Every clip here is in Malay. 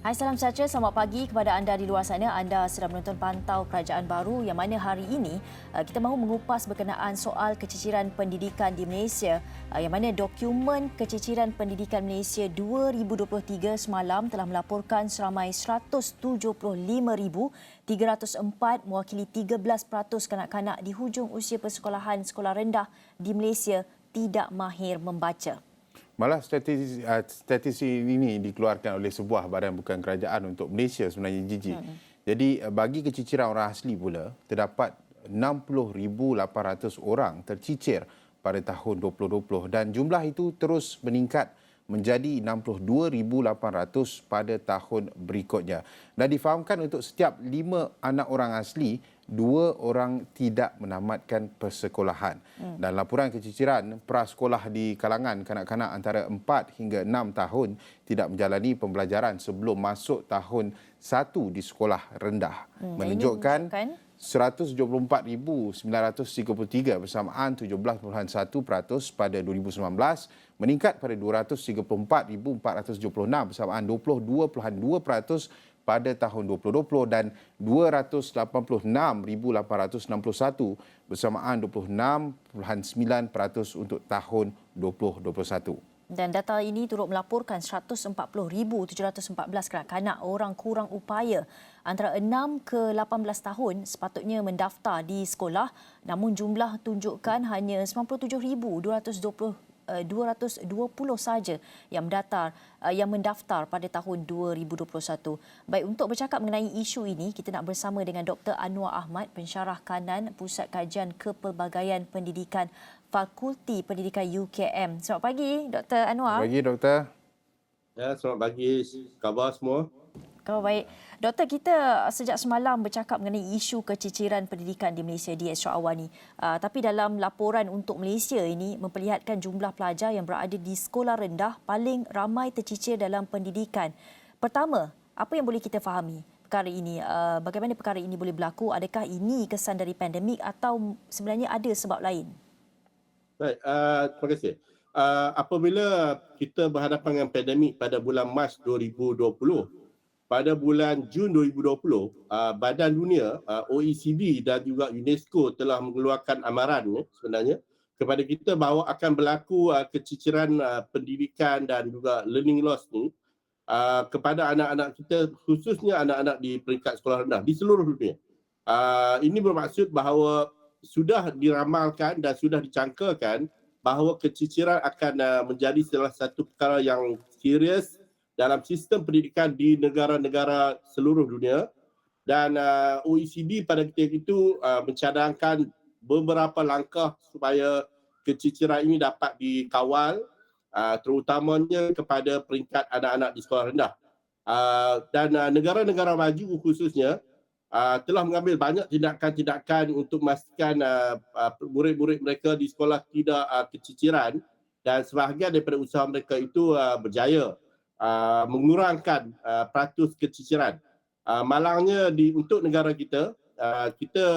Hai, salam sejahtera. Selamat pagi kepada anda di luar sana. Anda sedang menonton Pantau Kerajaan Baru yang mana hari ini kita mahu mengupas berkenaan soal keciciran pendidikan di Malaysia yang mana dokumen keciciran pendidikan Malaysia 2023 semalam telah melaporkan seramai 175,304 mewakili 13% kanak-kanak di hujung usia persekolahan sekolah rendah di Malaysia tidak mahir membaca. Malah statistik ini dikeluarkan oleh sebuah badan bukan kerajaan untuk Malaysia sebenarnya, Gigi. Jadi bagi keciciran orang asli pula, terdapat 60,800 orang tercicir pada tahun 2020 dan jumlah itu terus meningkat menjadi 62,800 pada tahun berikutnya. Dan difahamkan untuk setiap 5 anak orang asli, 2 orang tidak menamatkan persekolahan. Dan laporan keciciran prasekolah di kalangan kanak-kanak antara 4 hingga 6 tahun tidak menjalani pembelajaran sebelum masuk tahun 1 di sekolah rendah. Menunjukkan 174,933 bersamaan 17.1% pada 2019, meningkat pada 234,476 bersamaan 22.2% pada tahun 2020 dan 286,861 bersamaan 26.9% untuk tahun 2021. Dan data ini turut melaporkan 140,714 kanak-kanak orang kurang upaya antara 6 ke 18 tahun sepatutnya mendaftar di sekolah, namun jumlah tunjukkan hanya 97,220 saja yang mendaftar pada tahun 2021. Baik, untuk bercakap mengenai isu ini, kita nak bersama dengan Dr. Anwar Ahmad, pensyarah kanan Pusat Kajian Kepelbagaian Pendidikan Fakulti Pendidikan UKM. Selamat pagi, Dr. Anwar. Selamat pagi, Doktor. Ya, selamat pagi. Khabar semua? Khabar baik. Doktor, kita sejak semalam bercakap mengenai isu keciciran pendidikan di Malaysia di Astro Awani. Tapi dalam laporan untuk Malaysia ini memperlihatkan jumlah pelajar yang berada di sekolah rendah paling ramai tercicir dalam pendidikan. Pertama, apa yang boleh kita fahami perkara ini? Bagaimana perkara ini boleh berlaku? Adakah ini kesan dari pandemik atau sebenarnya ada sebab lain? Baik, terima kasih. Apabila kita berhadapan dengan pandemik pada bulan Mac 2020, pada bulan Jun 2020, Badan Dunia, OECD dan juga UNESCO telah mengeluarkan amaran sebenarnya kepada kita bahawa akan berlaku keciciran pendidikan dan juga learning loss ni kepada anak-anak kita, khususnya anak-anak di peringkat sekolah rendah di seluruh dunia. Ini bermaksud bahawa sudah diramalkan dan sudah dicangkakan bahawa keciciran akan menjadi salah satu perkara yang serius dalam sistem pendidikan di negara-negara seluruh dunia, dan OECD pada ketika itu mencadangkan beberapa langkah supaya keciciran ini dapat dikawal, terutamanya kepada peringkat anak-anak di sekolah rendah. Dan negara-negara maju khususnya telah mengambil banyak tindakan-tindakan untuk memastikan murid-murid mereka di sekolah tidak keciciran, dan sebahagian daripada usaha mereka itu berjaya mengurangkan peratus keciciran. Malangnya untuk negara kita, kita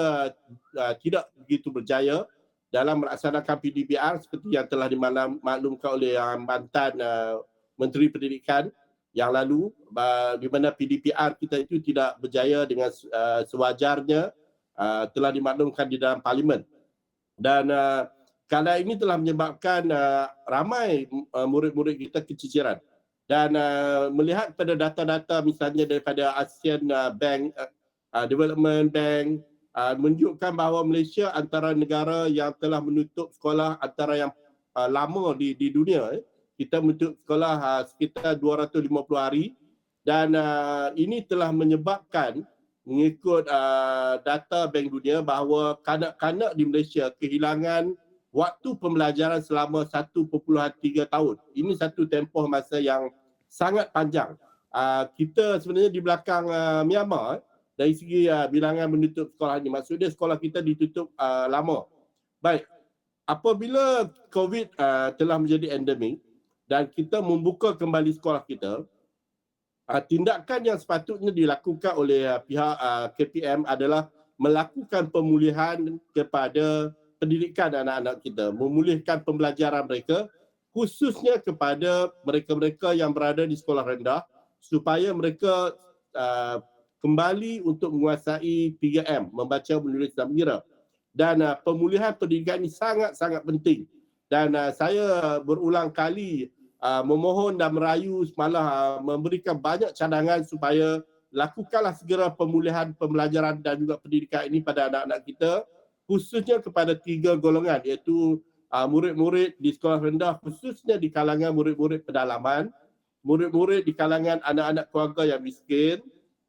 tidak begitu berjaya dalam melaksanakan PDPR seperti yang telah dimaklumkan oleh mantan Menteri Pendidikan yang lalu, di mana PDPR kita itu tidak berjaya dengan sewajarnya, telah dimaklumkan di dalam Parlimen. Dan keadaan ini telah menyebabkan ramai murid-murid kita keciciran. Dan melihat pada data-data misalnya daripada ASEAN Bank, Development Bank, menunjukkan bahawa Malaysia antara negara yang telah menutup sekolah antara yang lama di dunia. Kita menutup sekolah sekitar 250 hari, dan ini telah menyebabkan, mengikut data Bank Dunia, bahawa kanak-kanak di Malaysia kehilangan waktu pembelajaran selama 1.3 tahun. Ini satu tempoh masa yang sangat panjang. Kita sebenarnya di belakang Myanmar dari segi bilangan menutup sekolah ini. Maksudnya sekolah kita ditutup lama. Baik, apabila COVID telah menjadi endemik dan kita membuka kembali sekolah kita, tindakan yang sepatutnya dilakukan oleh pihak KPM adalah melakukan pemulihan kepada pendidikan anak-anak kita, memulihkan pembelajaran mereka, khususnya kepada mereka-mereka yang berada di sekolah rendah, supaya mereka kembali untuk menguasai 3M, membaca, menulis dan mengira. Dan pemulihan pendidikan ini sangat-sangat penting. Dan saya berulang kali memohon dan merayu, malah memberikan banyak cadangan supaya lakukanlah segera pemulihan pembelajaran dan juga pendidikan ini pada anak-anak kita, khususnya kepada 3 golongan, iaitu murid-murid di sekolah rendah, khususnya di kalangan murid-murid pedalaman, murid-murid di kalangan anak-anak keluarga yang miskin,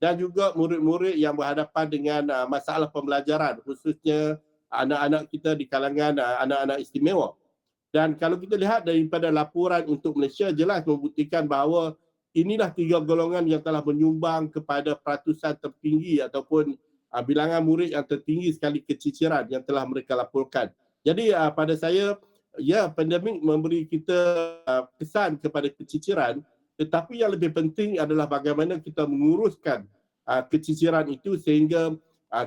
dan juga murid-murid yang berhadapan dengan masalah pembelajaran, khususnya anak-anak kita di kalangan anak-anak istimewa. Dan kalau kita lihat daripada laporan untuk Malaysia, jelas membuktikan bahawa inilah 3 golongan yang telah menyumbang kepada peratusan tertinggi ataupun bilangan murid yang tertinggi sekali keciciran yang telah mereka laporkan. Jadi pada saya, ya, pandemik memberi kita kesan kepada keciciran, tetapi yang lebih penting adalah bagaimana kita menguruskan keciciran itu sehingga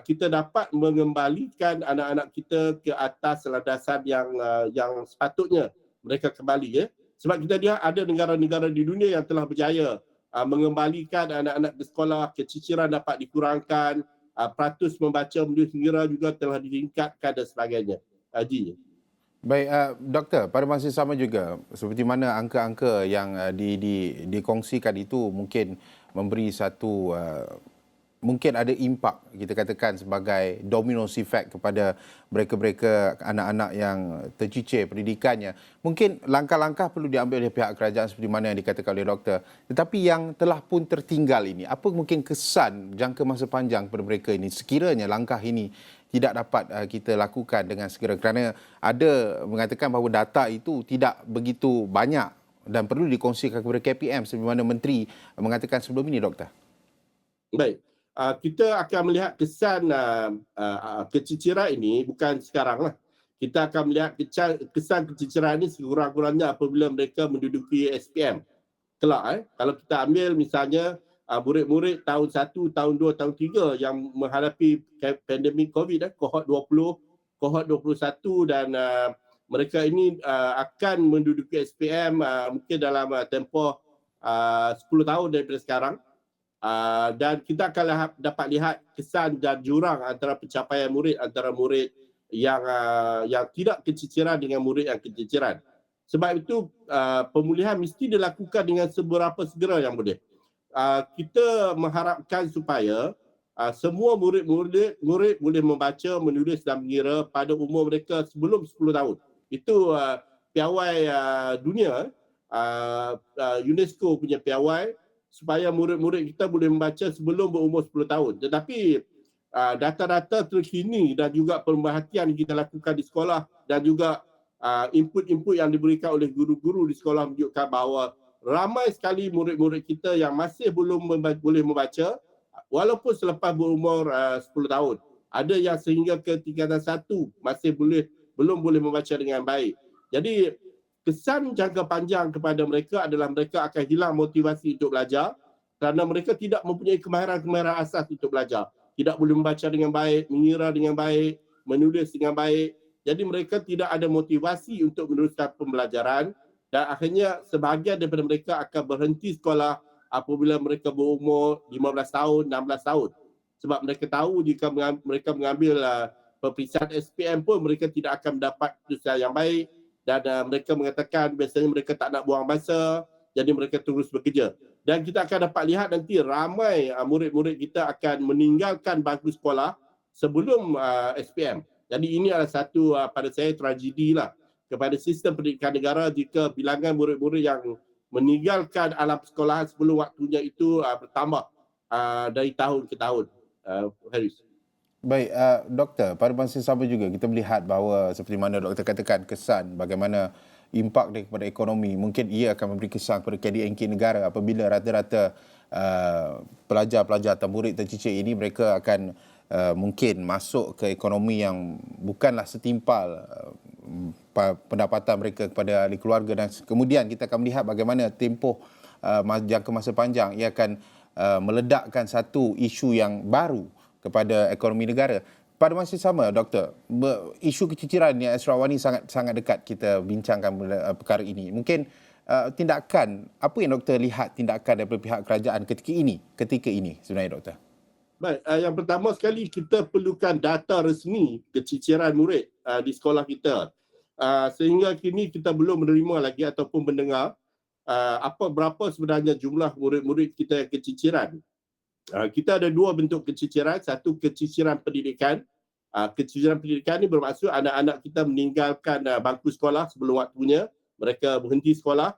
kita dapat mengembalikan anak-anak kita ke atas landasan yang sepatutnya mereka kembali, ya. Sebab kita lihat ada negara-negara di dunia yang telah berjaya mengembalikan anak-anak ke sekolah, keciciran dapat dikurangkan, peratus membaca, menulis, mengira juga telah ditingkatkan dan sebagainya. Haji. Baik, Doktor, pada masa sama juga, seperti mana angka-angka yang dikongsikan itu mungkin memberi satu mungkin ada impak, kita katakan sebagai domino effect kepada mereka-mereka anak-anak yang tercicir pendidikannya. Mungkin langkah-langkah perlu diambil oleh pihak kerajaan seperti mana yang dikatakan oleh doktor. Tetapi yang telah pun tertinggal ini, apa mungkin kesan jangka masa panjang kepada mereka ini sekiranya langkah ini tidak dapat kita lakukan dengan segera, kerana ada mengatakan bahawa data itu tidak begitu banyak dan perlu dikongsikan kepada KPM seperti mana Menteri mengatakan sebelum ini, doktor. Baik. Kita akan melihat kesan keciciran ini bukan sekarang lah. Kita akan melihat kesan keciciran ini sekurang-kurangnya apabila mereka menduduki SPM. Kelak, kalau kita ambil misalnya murid-murid tahun 1, tahun 2, tahun 3 yang menghadapi pandemik COVID, kohort 20, kohort 21 dan mereka ini akan menduduki SPM mungkin dalam tempoh 10 tahun daripada sekarang. Dan kita akan dapat lihat kesan dan jurang antara pencapaian murid antara murid yang tidak keciciran dengan murid yang keciciran. Sebab itu pemulihan mesti dilakukan dengan seberapa segera yang boleh. Kita mengharapkan supaya semua murid boleh membaca, menulis dan mengira pada umur mereka sebelum 10 tahun. Itu piawai dunia, UNESCO punya piawai, supaya murid-murid kita boleh membaca sebelum berumur 10 tahun. Tetapi data-data terkini dan juga pemerhatian yang kita lakukan di sekolah dan juga input-input yang diberikan oleh guru-guru di sekolah menunjukkan bahawa ramai sekali murid-murid kita yang masih belum boleh membaca walaupun selepas berumur 10 tahun. Ada yang sehingga ke tingkatan 1 masih belum boleh membaca dengan baik. Jadi kesan jangka panjang kepada mereka adalah mereka akan hilang motivasi untuk belajar kerana mereka tidak mempunyai kemahiran-kemahiran asas untuk belajar. Tidak boleh membaca dengan baik, mengira dengan baik, menulis dengan baik. Jadi mereka tidak ada motivasi untuk meneruskan pembelajaran dan akhirnya sebahagian daripada mereka akan berhenti sekolah apabila mereka berumur 15 tahun, 16 tahun. Sebab mereka tahu jika mereka mengambil peperiksaan SPM pun mereka tidak akan mendapat keputusan yang baik. Dan mereka mengatakan biasanya mereka tak nak buang masa, jadi mereka terus bekerja. Dan kita akan dapat lihat nanti ramai murid-murid kita akan meninggalkan bangku sekolah sebelum SPM. Jadi ini adalah satu pada saya tragedi lah kepada sistem pendidikan negara jika bilangan murid-murid yang meninggalkan alam sekolahan sebelum waktunya itu bertambah dari tahun ke tahun. Haris. Baik, doktor, pada masa sama juga kita melihat bahawa seperti mana doktor katakan kesan bagaimana impak daripada ekonomi, mungkin ia akan memberi kesan kepada KDNK negara apabila rata-rata pelajar-pelajar atau murid tercicir ini mereka akan mungkin masuk ke ekonomi yang bukanlah setimpal pendapatan mereka kepada ahli keluarga dan kemudian kita akan melihat bagaimana tempoh jangka masa panjang ia akan meledakkan satu isu yang baru kepada ekonomi negara. Pada masa sama, doktor, isu keciciran yang Asrawani sangat dekat kita bincangkan perkara ini. Mungkin tindakan, apa yang doktor lihat tindakan daripada pihak kerajaan ketika ini sebenarnya doktor? Baik, yang pertama sekali kita perlukan data resmi keciciran murid di sekolah kita. Sehingga kini kita belum menerima lagi ataupun mendengar berapa sebenarnya jumlah murid-murid kita yang keciciran. Kita ada dua bentuk keciciran. Satu, keciciran pendidikan. Keciciran pendidikan ini bermaksud anak-anak kita meninggalkan bangku sekolah sebelum waktunya. Mereka berhenti sekolah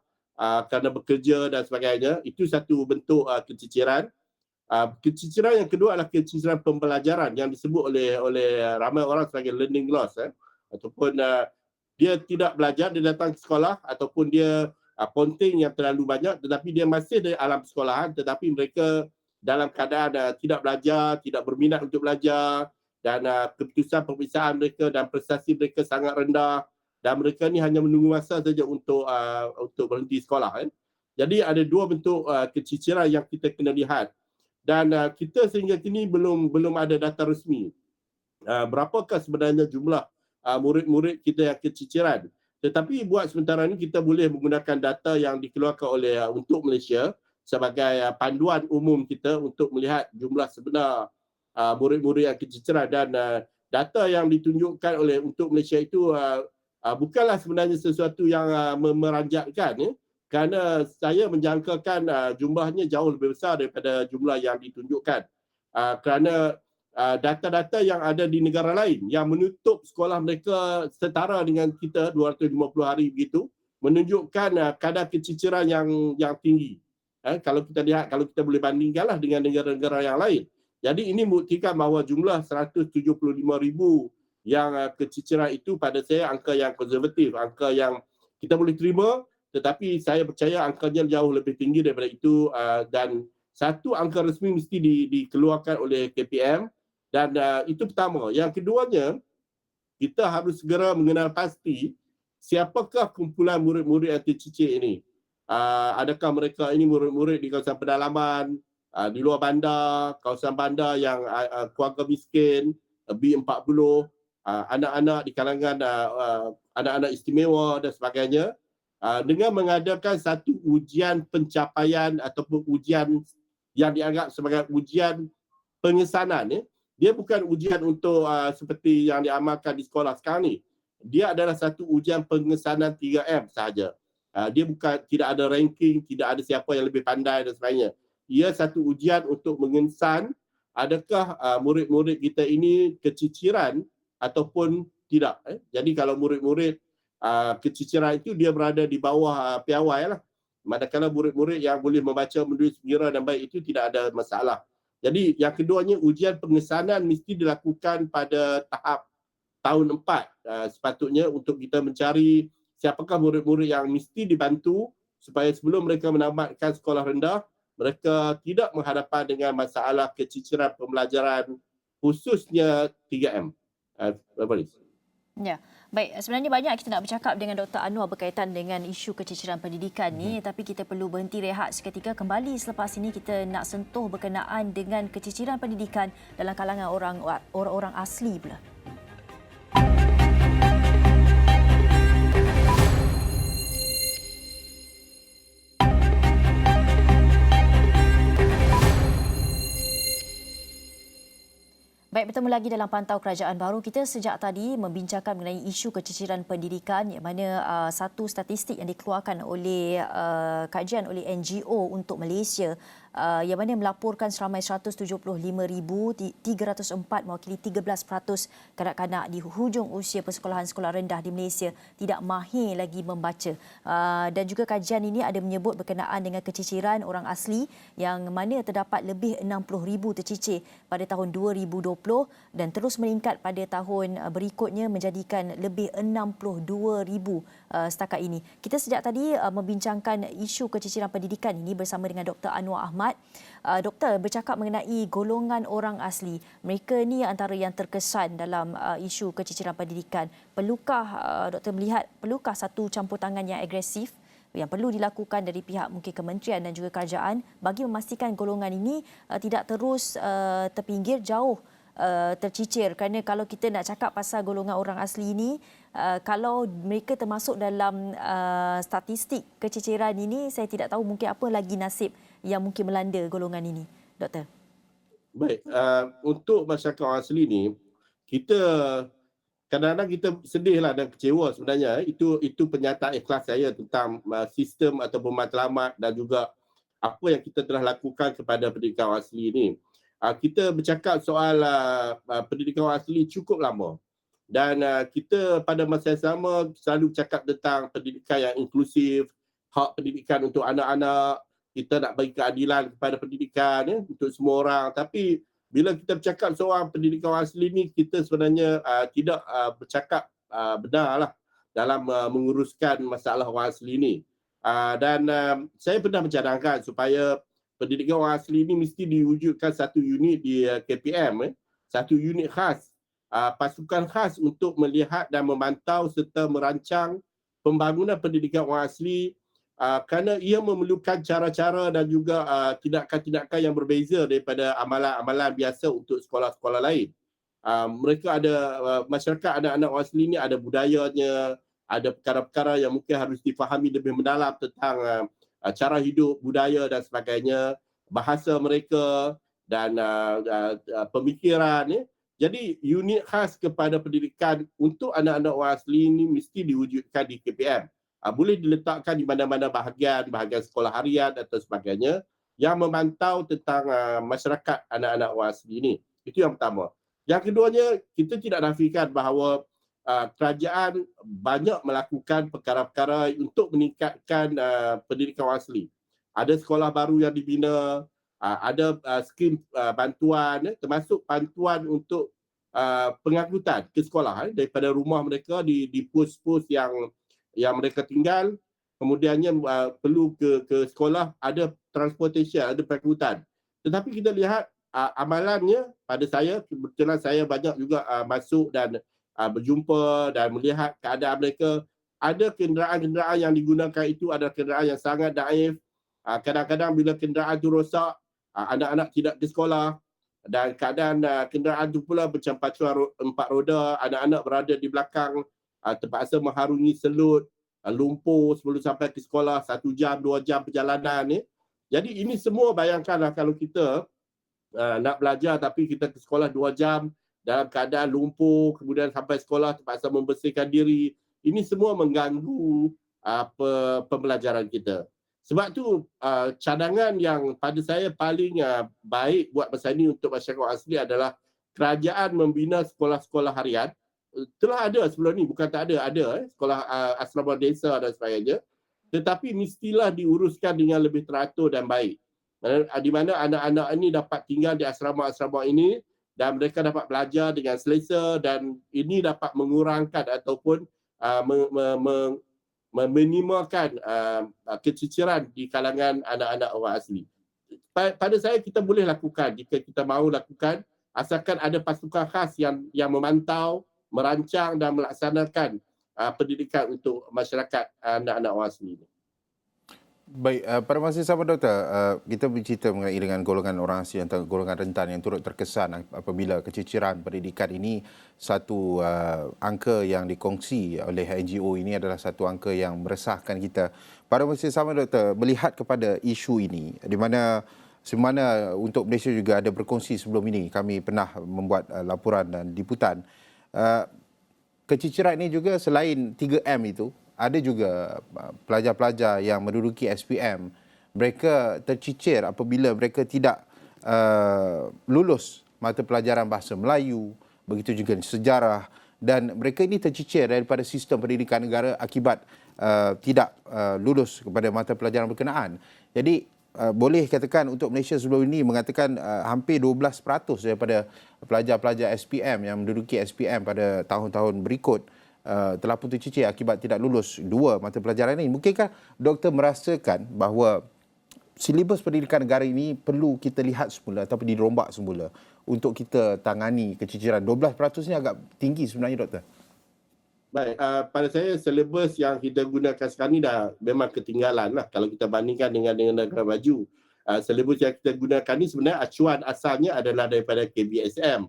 kerana bekerja dan sebagainya. Itu satu bentuk keciciran. Keciciran yang kedua adalah keciciran pembelajaran yang disebut oleh ramai orang sebagai learning loss, ataupun dia tidak belajar, dia datang ke sekolah, ataupun dia ponting yang terlalu banyak tetapi dia masih di alam sekolahan tetapi mereka dalam keadaan tidak belajar, tidak berminat untuk belajar, dan keputusan peperiksaan mereka dan prestasi mereka sangat rendah, dan mereka ni hanya menunggu masa saja untuk berhenti sekolah. Jadi ada dua bentuk keciciran yang kita kena lihat. Dan kita sehingga kini belum ada data resmi. Berapakah sebenarnya jumlah murid-murid kita yang keciciran. Tetapi buat sementara ini kita boleh menggunakan data yang dikeluarkan oleh untuk Malaysia sebagai panduan umum kita untuk melihat jumlah sebenar murid-murid yang keciciran. Dan data yang ditunjukkan oleh untuk Malaysia itu bukanlah sebenarnya sesuatu yang meranjatkan, kerana saya menjangkakan jumlahnya jauh lebih besar daripada jumlah yang ditunjukkan. Kerana data-data yang ada di negara lain yang menutup sekolah mereka setara dengan kita 250 hari begitu menunjukkan kadar keciciran yang tinggi. Kalau kita lihat, kalau kita boleh bandingkanlah dengan negara-negara yang lain. Jadi ini membuktikan bahawa jumlah 175,000 yang keciciran itu pada saya angka yang konservatif, angka yang kita boleh terima. Tetapi saya percaya angkanya jauh lebih tinggi daripada itu, dan satu angka resmi mesti dikeluarkan oleh KPM, dan itu pertama. Yang keduanya, kita harus segera mengenal pasti siapakah kumpulan murid-murid yang tercicir ini. Adakah mereka ini murid-murid di kawasan pedalaman, di luar bandar, kawasan bandar yang keluarga miskin, B40, anak-anak di kalangan anak-anak istimewa dan sebagainya. Dengan mengadakan satu ujian pencapaian ataupun ujian yang dianggap sebagai ujian pengesanan. Dia bukan ujian untuk seperti yang diamalkan di sekolah sekarang ni. Dia adalah satu ujian pengesanan 3M sahaja. Dia tidak ada ranking, tidak ada siapa yang lebih pandai dan sebagainya. Ia satu ujian untuk mengesan adakah murid-murid kita ini keciciran ataupun tidak. Jadi kalau murid-murid keciciran itu dia berada di bawah piawai lah. Manakala murid-murid yang boleh membaca, menulis, mengira dan baik itu tidak ada masalah. Jadi yang keduanya, ujian pengesanan mesti dilakukan pada tahap tahun 4 sepatutnya untuk kita mencari siapakah murid-murid yang mesti dibantu supaya sebelum mereka menamatkan sekolah rendah, mereka tidak menghadapan dengan masalah keciciran pembelajaran khususnya 3M. Ya, baik. Sebenarnya banyak kita nak bercakap dengan Dr. Anwar berkaitan dengan isu keciciran pendidikan ni, tapi kita perlu berhenti rehat seketika. Kembali selepas ini kita nak sentuh berkenaan dengan keciciran pendidikan dalam kalangan orang-orang asli pula. Baik, bertemu lagi dalam Pantau Kerajaan Baru. Kita sejak tadi membincangkan mengenai isu keciciran pendidikan, yang mana satu statistik yang dikeluarkan oleh kajian oleh NGO untuk Malaysia, yang mana melaporkan seramai 175,304 mewakili 13% kanak-kanak di hujung usia persekolahan sekolah rendah di Malaysia tidak mahir lagi membaca. Dan juga kajian ini ada menyebut berkenaan dengan keciciran orang asli yang mana terdapat lebih 60,000 tercicir pada tahun 2020 dan terus meningkat pada tahun berikutnya menjadikan lebih 62,000 setakat ini. Kita sejak tadi membincangkan isu keciciran pendidikan ini bersama dengan Dr. Anwar Ahmad. Doktor bercakap mengenai golongan orang asli. Mereka ni antara yang terkesan dalam isu keciciran pendidikan. Perlukah doktor melihat, perlukah satu campur tangan yang agresif yang perlu dilakukan dari pihak mungkin kementerian dan juga kerajaan bagi memastikan golongan ini tidak terus terpinggir jauh tercicir, kerana kalau kita nak cakap pasal golongan orang asli ini, kalau mereka termasuk dalam statistik keciciran ini, saya tidak tahu mungkin apa lagi nasib yang mungkin melanda golongan ini, Doktor. Baik, untuk masyarakat orang asli ni, kita kadang-kadang kita sedihlah dan kecewa sebenarnya. Itu pernyataan ikhlas saya tentang sistem ataupun matlamat dan juga apa yang kita telah lakukan kepada pendidikan orang asli ini. Kita bercakap soal pendidikan orang asli cukup lama. Dan kita pada masa yang sama selalu bercakap tentang pendidikan yang inklusif, hak pendidikan untuk anak-anak, kita nak bagi keadilan kepada pendidikan untuk semua orang. Tapi bila kita bercakap soal pendidikan orang asli ni, kita sebenarnya tidak bercakap benarlah dalam menguruskan masalah orang asli ni. Dan saya pernah mencadangkan supaya pendidikan orang asli ni mesti diwujudkan satu unit di KPM, satu unit khas, pasukan khas untuk melihat dan memantau serta merancang pembangunan pendidikan orang asli, kerana ia memerlukan cara-cara dan juga tindakan-tindakan yang berbeza daripada amalan-amalan biasa untuk sekolah-sekolah lain. Mereka ada, masyarakat anak-anak orang asli ni ada budayanya, ada perkara-perkara yang mungkin harus difahami lebih mendalam tentang cara hidup, budaya dan sebagainya, bahasa mereka dan pemikiran. Jadi unit khas kepada pendidikan untuk anak-anak orang asli ini mesti diwujudkan di KPM. Boleh diletakkan di mana-mana bahagian sekolah harian atau sebagainya yang memantau tentang masyarakat anak-anak orang asli ini. Itu yang pertama. Yang keduanya, kita tidak nafikan bahawa kerajaan banyak melakukan perkara-perkara untuk meningkatkan pendidikan orang asli. Ada sekolah baru yang dibina, ada skim bantuan, termasuk bantuan untuk pengangkutan ke sekolah daripada rumah mereka di pos-pos yang mereka tinggal, kemudiannya perlu ke sekolah, ada transportation, ada pengangkutan. Tetapi kita lihat amalannya pada saya, kebetulan saya banyak juga masuk dan berjumpa dan melihat keadaan mereka. Ada kenderaan-kenderaan yang digunakan itu adalah kenderaan yang sangat naif. Kadang-kadang bila kenderaan itu rosak, anak-anak tidak ke sekolah, dan keadaan kenderaan itu pula macam pacuan 4 roda, anak-anak berada di belakang, terpaksa mengharungi selut, lumpur sebelum sampai ke sekolah, 1 jam, 2 jam perjalanan ni. Jadi ini semua bayangkanlah kalau kita nak belajar tapi kita ke sekolah 2 jam dalam keadaan lumpur, kemudian sampai sekolah terpaksa membersihkan diri. Ini semua mengganggu pembelajaran kita. Sebab tu cadangan yang pada saya paling baik buat masa ini untuk masyarakat asli adalah kerajaan membina sekolah-sekolah harian. Telah ada sebelum ni, bukan tak ada sekolah asrama desa dan sebagainya, tetapi mestilah diuruskan dengan lebih teratur dan baik, di mana anak-anak ini dapat tinggal di asrama-asrama ini dan mereka dapat belajar dengan selesa, dan ini dapat mengurangkan ataupun meminimalkan keciciran di kalangan anak-anak orang asli. Pada saya kita boleh lakukan jika kita mahu lakukan, asalkan ada pasukan khas yang memantau, merancang dan melaksanakan pendidikan untuk masyarakat anak-anak orang asli ini. Baik, pada masa yang sama Doktor, kita bercerita mengenai dengan golongan orang asli atau golongan rentan yang turut terkesan apabila keciciran pendidikan ini. Satu angka yang dikongsi oleh NGO ini adalah satu angka yang meresahkan kita. Pada masa yang sama Doktor, melihat kepada isu ini, di mana semana untuk Malaysia juga ada berkongsi sebelum ini, kami pernah membuat laporan dan liputan. Keciciran ini juga selain 3M itu, ada juga pelajar-pelajar yang menduduki SPM, mereka tercicir apabila mereka tidak lulus mata pelajaran bahasa Melayu, begitu juga sejarah, dan mereka ini tercicir daripada sistem pendidikan negara akibat tidak lulus kepada mata pelajaran berkenaan. Jadi boleh katakan untuk Malaysia sebelum ini mengatakan hampir 12% daripada pelajar-pelajar SPM yang menduduki SPM pada tahun-tahun berikut telah pun tercicir akibat tidak lulus 2 mata pelajaran ini. Mungkinkah Doktor merasakan bahawa silibus pendidikan negara ini perlu kita lihat semula ataupun dirombak semula untuk kita tangani keciciran? 12% ni agak tinggi sebenarnya Doktor. Baik, pada saya silibus yang kita gunakan sekarang ni dah memang ketinggalan lah kalau kita bandingkan dengan negara maju. Silibus yang kita gunakan ni sebenarnya acuan asalnya adalah daripada KBSM.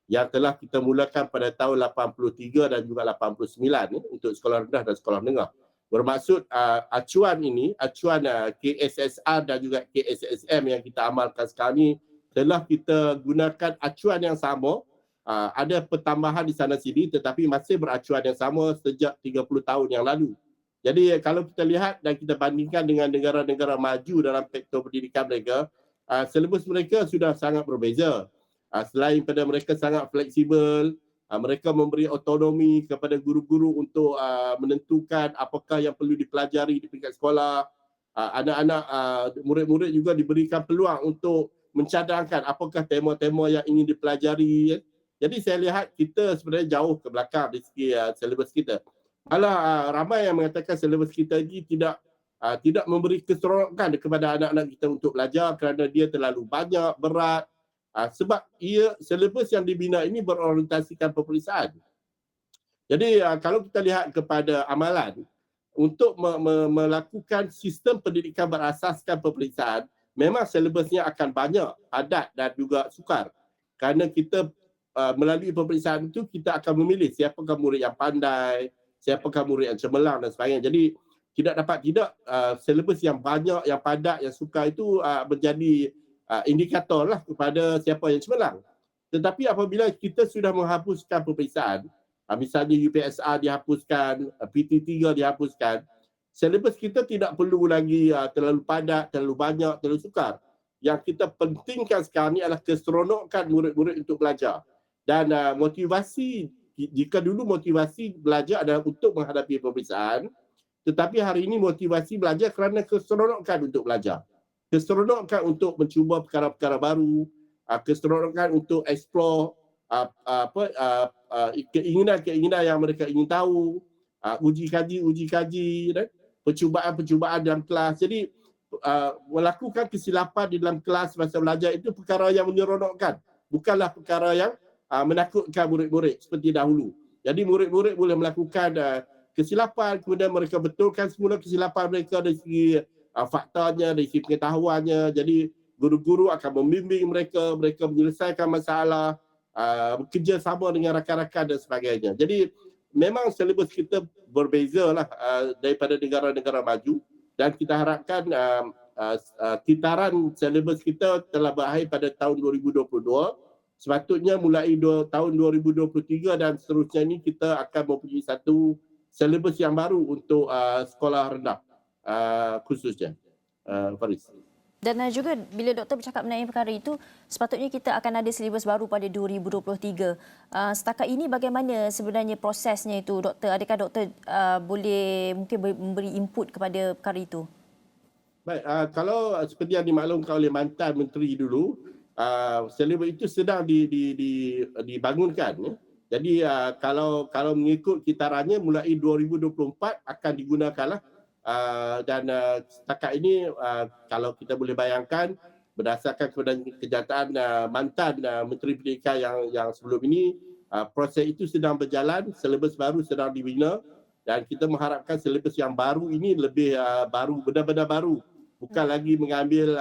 yang telah kita mulakan pada tahun 83 dan juga 89 untuk sekolah rendah dan sekolah menengah. Bermaksud acuan ini, acuan KSSR dan juga KSSM yang kita amalkan sekarang ini telah kita gunakan acuan yang sama. Ada pertambahan di sana sini tetapi masih beracuan yang sama sejak 30 tahun yang lalu. Jadi kalau kita lihat dan kita bandingkan dengan negara-negara maju dalam sektor pendidikan mereka, silibus mereka sudah sangat berbeza. Selain pada mereka sangat fleksibel, mereka memberi otonomi kepada guru-guru untuk menentukan apakah yang perlu dipelajari di tingkat sekolah. Anak-anak murid-murid juga diberikan peluang untuk mencadangkan apakah tema-tema yang ingin dipelajari. Jadi saya lihat kita sebenarnya jauh ke belakang dari segi silibus kita. Malah ramai yang mengatakan silibus kita ini tidak memberi keseronokan kepada anak-anak kita untuk belajar kerana dia terlalu banyak, berat. Sebab silibus yang dibina ini berorientasikan peperiksaan. Jadi kalau kita lihat kepada amalan, untuk melakukan sistem pendidikan berasaskan peperiksaan, memang silibusnya akan banyak, padat dan juga sukar. Kerana kita melalui peperiksaan itu kita akan memilih siapakah murid yang pandai, siapakah murid yang cemerlang dan sebagainya. Jadi tidak silibus yang banyak, yang padat, yang sukar itu menjadi indikator lah kepada siapa yang cemerlang. Tetapi apabila kita sudah menghapuskan peperiksaan, misalnya UPSR dihapuskan, PT3 dihapuskan, silibus kita tidak perlu lagi terlalu padat, terlalu banyak, terlalu sukar. Yang kita pentingkan sekarang ni adalah keseronokan murid-murid untuk belajar. Dan motivasi, jika dulu motivasi belajar adalah untuk menghadapi peperiksaan, tetapi hari ini motivasi belajar kerana keseronokan untuk belajar. Keseronokan untuk mencuba perkara-perkara baru, keseronokan untuk explore keinginan-keinginan yang mereka ingin tahu, uji kaji, percubaan dalam kelas. Jadi melakukan kesilapan di dalam kelas masa belajar itu perkara yang menyeronokkan, bukanlah perkara yang menakutkan murid-murid seperti dahulu. Jadi murid-murid boleh melakukan kesilapan, kemudian mereka betulkan semula kesilapan mereka dari segi faktanya, dari segi pengetahuannya. Jadi guru-guru akan membimbing mereka menyelesaikan masalah, bekerja sama dengan rakan-rakan dan sebagainya. Jadi memang silibus kita berbeza lah daripada negara-negara maju, dan kita harapkan kitaran silibus kita telah berakhir pada tahun 2022. Sepatutnya mulai tahun 2023 dan seterusnya ini kita akan mempunyai satu silibus yang baru untuk sekolah rendah khususnya. Faris. Dan juga bila doktor bercakap mengenai perkara itu, sepatutnya kita akan ada silibus baru pada 2023. Setakat ini bagaimana sebenarnya prosesnya itu, doktor? Adakah doktor boleh mungkin memberi input kepada perkara itu? Baik, kalau seperti yang dimaklumkan oleh mantan menteri dulu, silibus itu sedang dibangunkan. Ya. Jadi kalau mengikut kitarannya mulai 2024 akan digunakanlah. Dan setakat ini kalau kita boleh bayangkan berdasarkan kenyataan mantan Menteri Pendidikan yang sebelum ini, proses itu sedang berjalan, silibus baru sedang dibina, dan kita mengharapkan silibus yang baru ini lebih baru, benar-benar baru, bukan lagi mengambil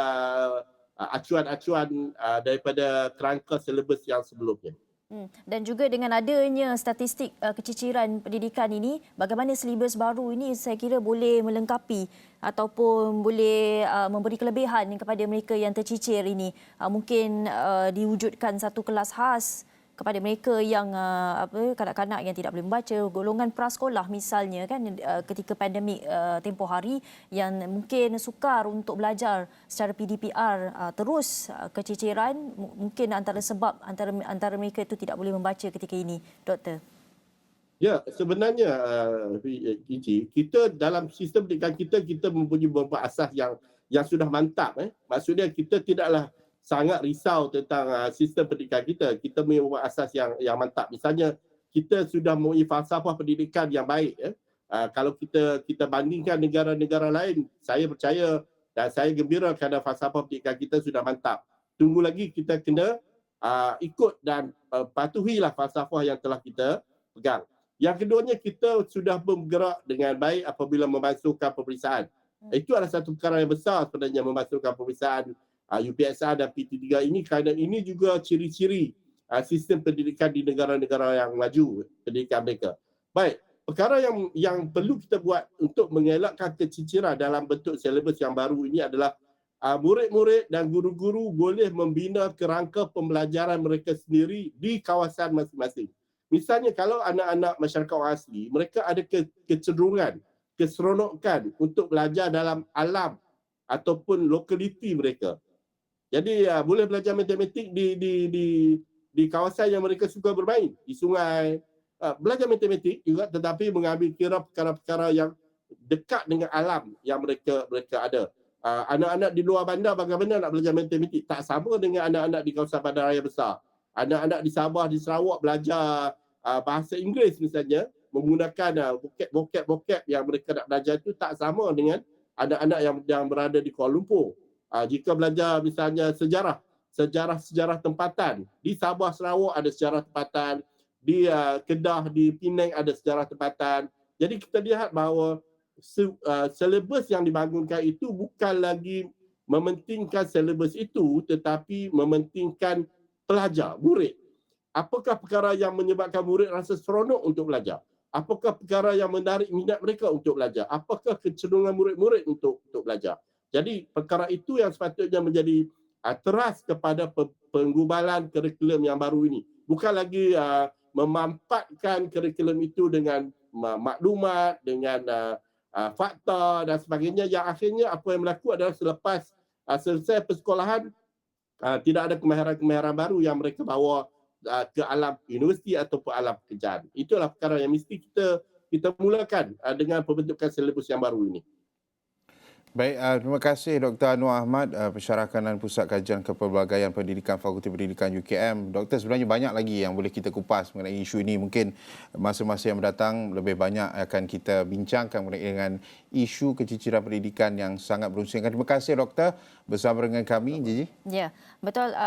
acuan-acuan daripada kerangka silibus yang sebelumnya. Dan juga dengan adanya statistik keciciran pendidikan ini, bagaimana silibus baru ini saya kira boleh melengkapi ataupun boleh memberi kelebihan kepada mereka yang tercicir ini. Mungkin diwujudkan satu kelas khas kepada mereka yang kanak-kanak yang tidak boleh membaca, golongan prasekolah misalnya kan, ketika pandemik tempoh hari yang mungkin sukar untuk belajar secara PDPR, terus keciciran, mungkin antara sebab antara mereka itu tidak boleh membaca ketika ini, doktor. Ya, sebenarnya kita dalam sistem pendidikan kita mempunyai beberapa asas yang sudah mantap. Maksudnya kita tidaklah sangat risau tentang sistem pendidikan kita. Kita mempunyai asas yang mantap. Misalnya, kita sudah mempunyai falsafah pendidikan yang baik. Kalau kita bandingkan negara-negara lain, saya percaya dan saya gembira kerana falsafah pendidikan kita sudah mantap. Tunggu lagi kita kena ikut dan patuhilah falsafah yang telah kita pegang. Yang keduanya, kita sudah bergerak dengan baik apabila memasukkan peperiksaan. Itu adalah satu perkara yang besar sebenarnya, memasukkan peperiksaan UPSR dan PT3 ini, kerana ini juga ciri-ciri sistem pendidikan di negara-negara yang maju, pendidikan mereka. Baik, perkara yang perlu kita buat untuk mengelakkan keciciran dalam bentuk silibus yang baru ini adalah murid-murid dan guru-guru boleh membina kerangka pembelajaran mereka sendiri di kawasan masing-masing. Misalnya kalau anak-anak masyarakat orang asli, mereka ada kecenderungan, keseronokan untuk belajar dalam alam ataupun lokaliti mereka. Jadi boleh belajar matematik di kawasan yang mereka suka bermain, di sungai. Belajar matematik juga tetapi mengambil kira perkara-perkara yang dekat dengan alam yang mereka ada. Anak-anak di luar bandar bagaimana nak belajar matematik? Tak sama dengan anak-anak di kawasan bandaraya besar. Anak-anak di Sabah, di Sarawak belajar bahasa Inggeris misalnya, menggunakan vocab yang mereka nak belajar itu tak sama dengan anak-anak yang berada di Kuala Lumpur. Jika belajar misalnya sejarah tempatan, di Sabah, Sarawak ada sejarah tempatan, di Kedah, di Penang ada sejarah tempatan. Jadi kita lihat bahawa silibus yang dibangunkan itu bukan lagi mementingkan silibus itu tetapi mementingkan pelajar, murid. Apakah perkara yang menyebabkan murid rasa seronok untuk belajar? Apakah perkara yang menarik minat mereka untuk belajar? Apakah kecenderungan murid-murid untuk belajar? Jadi perkara itu yang sepatutnya menjadi teras kepada penggubalan kurikulum yang baru ini. Bukan lagi memampatkan kurikulum itu dengan maklumat, dengan fakta dan sebagainya, yang akhirnya apa yang berlaku adalah selepas selesai persekolahan tidak ada kemahiran-kemahiran baru yang mereka bawa ke alam universiti ataupun alam pekerjaan. Itulah perkara yang mesti kita mulakan dengan pembentukan silibus yang baru ini. Baik, terima kasih Dr. Anwar Ahmad, Pensyarah Kanan Pusat Kajian Kepelbagaian Pendidikan Fakulti Pendidikan UKM. Doktor, sebenarnya banyak lagi yang boleh kita kupas mengenai isu ini. Mungkin masa-masa yang mendatang lebih banyak akan kita bincangkan mengenai dengan isu keciciran pendidikan yang sangat berunsingkan. Terima kasih Doktor bersama dengan kami, Gigi. Ya, betul.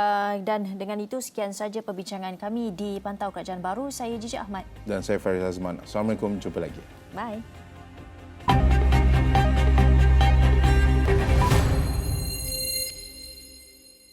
Dan dengan itu sekian saja perbincangan kami di Pantau Kerajaan Baru. Saya Gigi Ahmad. Dan saya Faris Azman. Assalamualaikum, jumpa lagi. Bye.